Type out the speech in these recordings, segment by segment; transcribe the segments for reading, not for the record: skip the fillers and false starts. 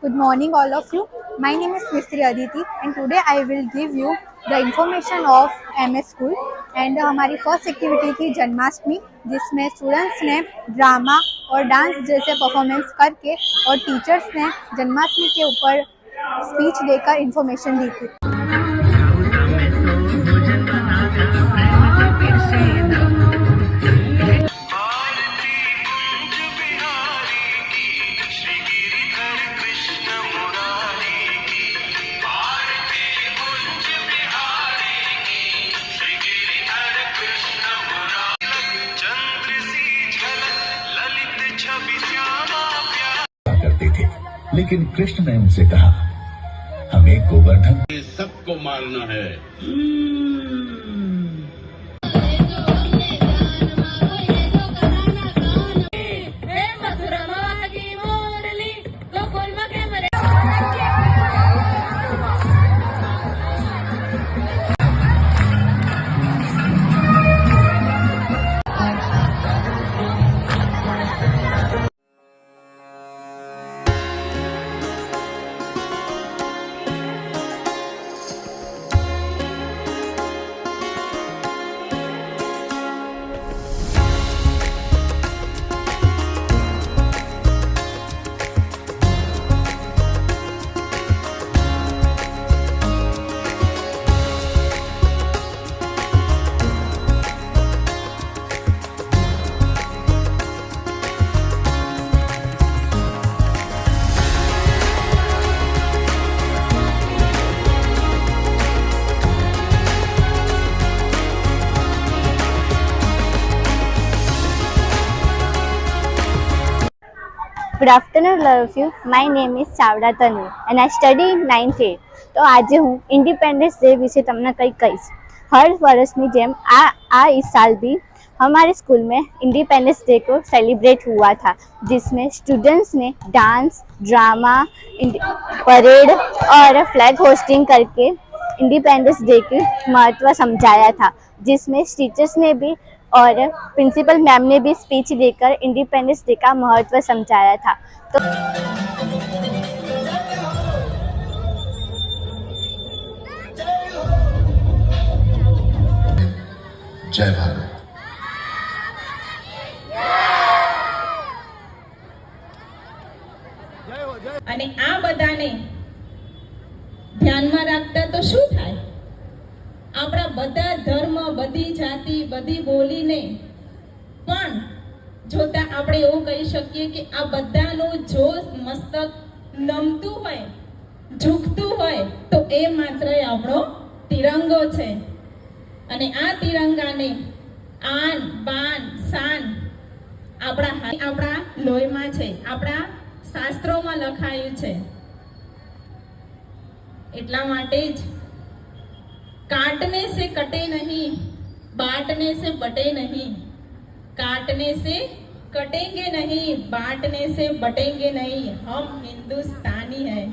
Good morning, all of you. My name is Mistri Aditi, and today I will give you the information of MS School. And हमारी first activity थी जन्माष्टमी, जिसमें students ने drama और dance जैसे performance करके और teachers ने जन्माष्टमी के ऊपर स्पीच देकर इंफॉर्मेशन दी थी। करते थे, लेकिन कृष्ण ने उनसे कहा, हमें गोवर्धन सबको मारना है। Good afternoon love of you. My name is Chavda Tanu and I study 9th A. તો આજે હું इंडिपेंडेंस डे વિશે તમને કંઈક કહીશ. हर વર્ષની જેમ इस साल भी हमारे स्कूल में इंडिपेंडेंस डे को सेलिब्रेट हुआ था, जिसमें स्टूडेंट्स ने डांस, ड्रामा, परेड और फ्लैग होस्टिंग करके इंडिपेंडेंस डे की महत्व समझाया था, जिसमें टीचर्स ने भी और प्रिंसिपल मैम ने भी स्पीच देकर इंडिपेंडेंस डे का महत्व समझाया था. तो जय भारत. અને આ બધાને ધ્યાનમાં રાખતા તો શું થાય, આપણા બધા ધર્મ, બધી જાતિ, બધી બોલીને પણ જોતા આપણે એવું કહી શકીએ કે આ બધાનું જો મસ્તક નમતું હોય, ઝૂકતું હોય, તો એ માત્ર આપણો તિરંગો છે. અને આ તિરંગાને આન બાન શાન આપણા લોહીમાં છે, આપણા શાસ્ત્રોમાં લખાયું છે. એટલા માટે જ काटने से कटे नहीं, बांटने से बटे नहीं, काटने से कटेंगे नहीं, बांटने से बटेंगे नहीं. हम हिंदुस्तानी हैं,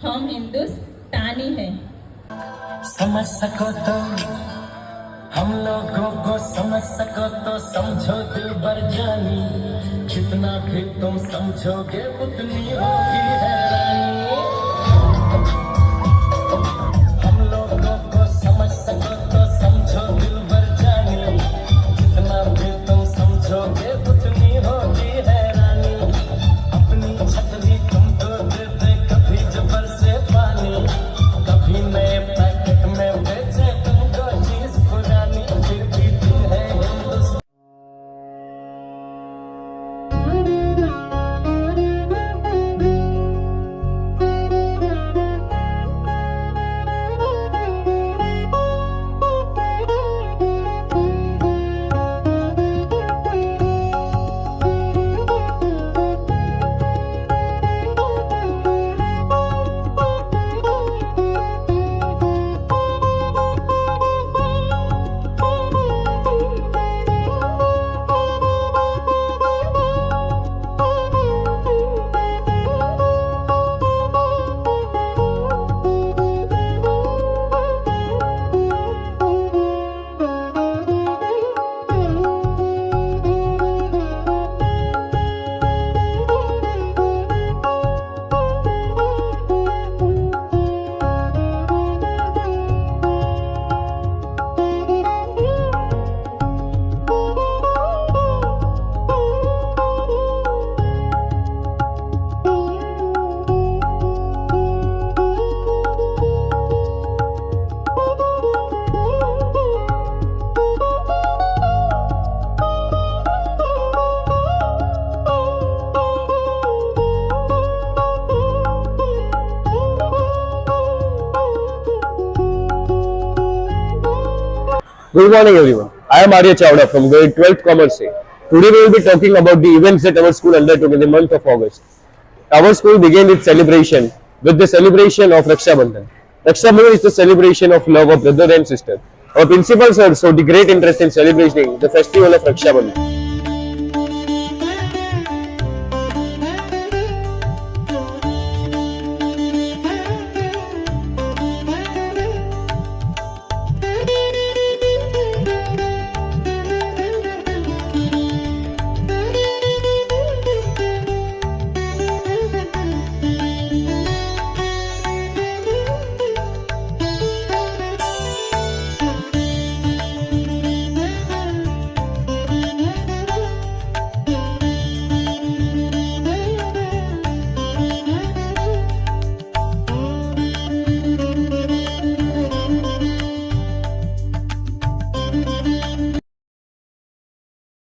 हम हिंदुस्तानी हैं. समझ सको तो हम लोगों को समझ सको तो समझो दिल भर जानी, जितना भी तुम समझोगे उतनी होगी हैरानी. Good morning, everyone. I am Arya Chawda from grade 12th Commerce A. Today we will be talking about the events that our school undertook in the month of August. Our school began its celebration with the celebration of Raksha Bandhan. Raksha Bandhan is the celebration of love of brother and sister. Our principal sir showed the great interest in celebrating the festival of Raksha Bandhan.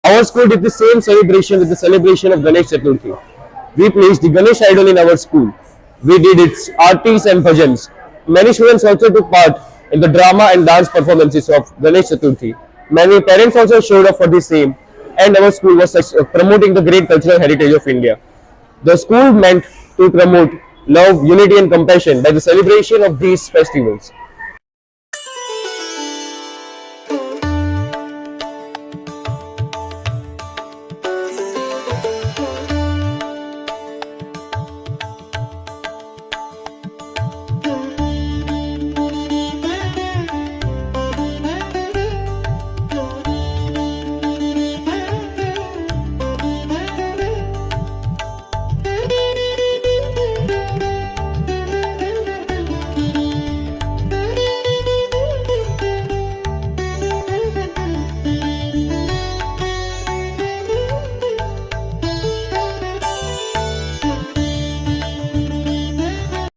Our school did the same celebration with the celebration of Ganesh Chaturthi. We placed the Ganesh idol in our school. We did its artis and bhajans. Many students also took part in the drama and dance performances of Ganesh Chaturthi. Many parents also showed up for the same, and our school was promoting the great cultural heritage of India. The school meant to promote love, unity and compassion by the celebration of these festivals.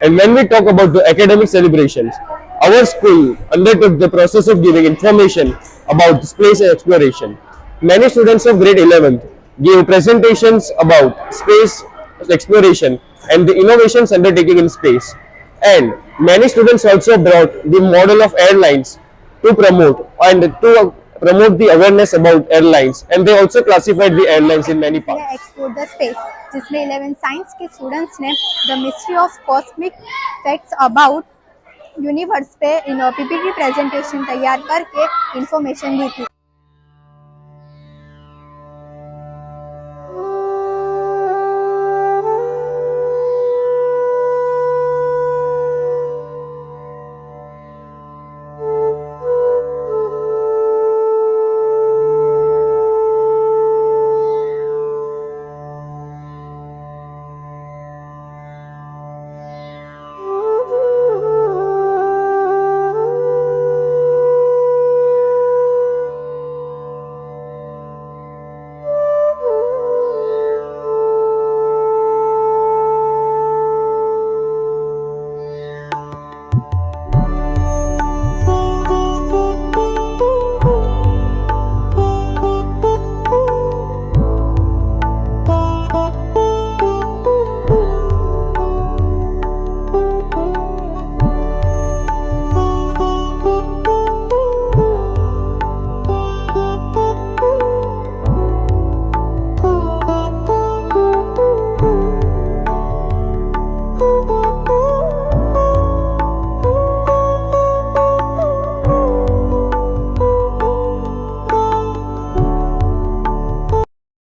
And when we talk about the academic celebrations, our school undertook the process of giving information about space and exploration. Many students of grade 11th gave presentations about space exploration and the innovations undertaken in space. And many students also brought the model of airlines to promote the awareness about airlines, and they also classified the airlines in many parts. Explore the space, जिसमें 11 science के students ने the mystery of cosmic facts about universe पे इन PPT presentation तैयार करके information दी थी.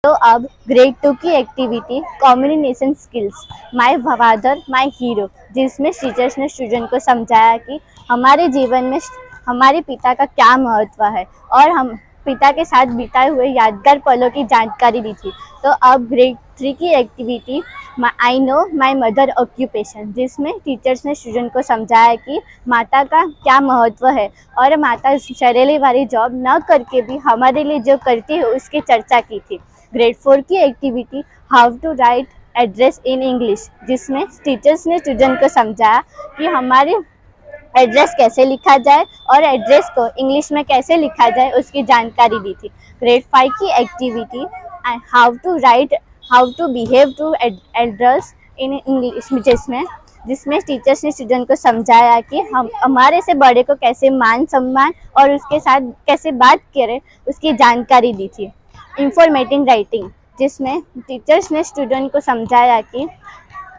तो अब grade 2 की activity communication skills my father my hero, जिसमें टीचर्स ने स्टूडेंट को समझाया कि हमारे जीवन में हमारे पिता का क्या महत्व है और हम पिता के साथ बिताए हुए यादगार पलों की जानकारी दी थी. तो अब ग्रेड 3 की activity I know my mother occupation, जिसमें टीचर्स ने स्टूडेंट को समझाया कि माता का क्या महत्व है और माता शरीर वाली जॉब न करके भी हमारे लिए जो करती है उसकी चर्चा की थी. ग्रेड 4 की activity how to write address in English, जिसमें टीचर्स ने स्टूडेंट को समझाया कि हमारे एड्रेस कैसे लिखा जाए और एड्रेस को इंग्लिश में कैसे लिखा जाए उसकी जानकारी दी थी. ग्रेड 5 की activity how to behave to address in English, जिसमें जिसमें टीचर्स ने स्टूडेंट को समझाया कि हम हमारे से बड़े को कैसे मान सम्मान और उसके साथ कैसे बात करें, उसकी जानकारी दी थी। इंफॉर्मेटिव राइटिंग, जिसमें टीचर्स ने स्टूडेंट को समझाया कि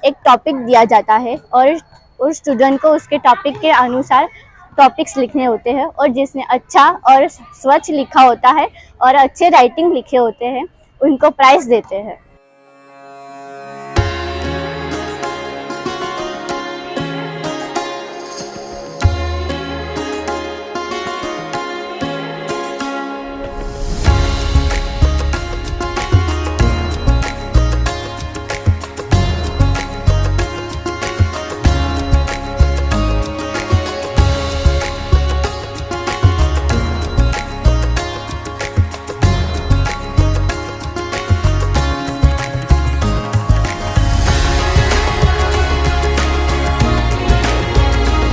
एक टॉपिक दिया जाता है और उस स्टूडेंट को उसके टॉपिक के अनुसार टॉपिक्स लिखने होते हैं, और जिसने अच्छा और स्वच्छ लिखा होता है और अच्छे राइटिंग लिखे होते हैं उनको प्राइज़ देते हैं।